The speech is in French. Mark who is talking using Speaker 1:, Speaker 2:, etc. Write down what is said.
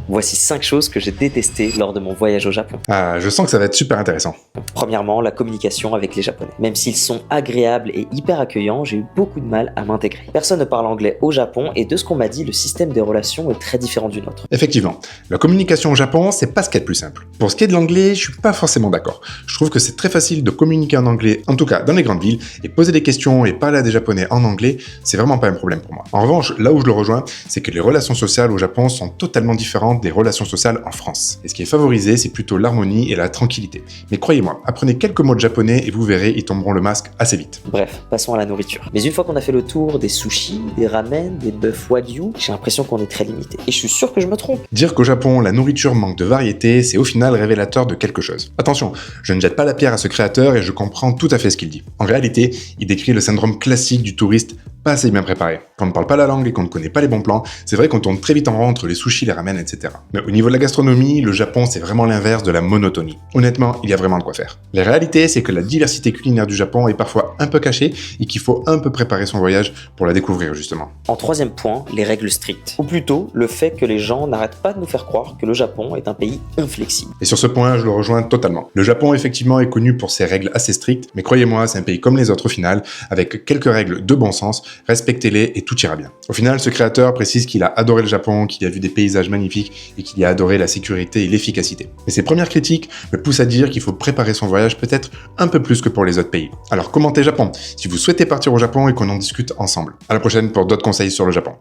Speaker 1: Voici 5 choses que j'ai détestées lors de mon voyage au Japon.
Speaker 2: Ah, je sens que ça va être super intéressant.
Speaker 1: Premièrement, la communication avec les Japonais. Même s'ils sont agréables et hyper accueillants, j'ai eu beaucoup de mal à m'intégrer. Personne ne parle anglais au Japon et de ce qu'on m'a dit, le système des relations est très différent du nôtre.
Speaker 2: Effectivement, la communication au Japon, c'est pas ce qu'il y a de plus simple. Pour ce qui est de l'anglais, je suis pas forcément d'accord. Je trouve que c'est très facile de communiquer en anglais, en tout cas dans les grandes villes, et poser des questions et parler à des Japonais en anglais, c'est vraiment pas un problème pour moi. En revanche, là où je le rejoins, c'est que les relations sociales au Japon sont totalement différentes des relations sociales en France. Et ce qui est favorisé, c'est plutôt l'harmonie et la tranquillité. Mais croyez-moi, apprenez quelques mots de japonais et vous verrez, ils tomberont le masque assez vite.
Speaker 1: Bref, passons à la nourriture. Mais une fois qu'on a fait le tour des sushis, des ramen, des bœufs wagyu, j'ai l'impression qu'on est très limité. Et je suis sûr que je me trompe.
Speaker 2: Dire qu'au Japon, la nourriture manque de variété, c'est au final révélateur de quelque chose. Attention, je ne jette pas la pierre à ce créateur et je comprends tout à fait ce qu'il dit. En réalité, il décrit le syndrome classique du touriste pas assez bien préparé. Quand on ne parle pas la langue et qu'on ne connaît pas les bons plans, c'est vrai qu'on tourne très vite en rond entre les sushis, les ramen, etc. Mais au niveau de la gastronomie, le Japon, c'est vraiment l'inverse de la monotonie. Honnêtement, il y a vraiment de quoi faire. La réalité, c'est que la diversité culinaire du Japon est parfois un peu cachée et qu'il faut un peu préparer son voyage pour la découvrir, justement.
Speaker 1: En troisième point, les règles strictes. Ou plutôt, le fait que les gens n'arrêtent pas de nous faire croire que le Japon est un pays inflexible.
Speaker 2: Et sur ce point, je le rejoins totalement. Le Japon, effectivement, est connu pour ses règles assez strictes, mais croyez-moi, c'est un pays comme les autres au final, avec quelques règles de bon sens, respectez-les et tout ira bien. Au final, ce créateur précise qu'il a adoré le Japon, qu'il a vu des paysages magnifiques et qu'il y a adoré la sécurité et l'efficacité. Mais ses premières critiques me poussent à dire qu'il faut préparer son voyage peut-être un peu plus que pour les autres pays. Alors commentez Japon, si vous souhaitez partir au Japon et qu'on en discute ensemble. À la prochaine pour d'autres conseils sur le Japon.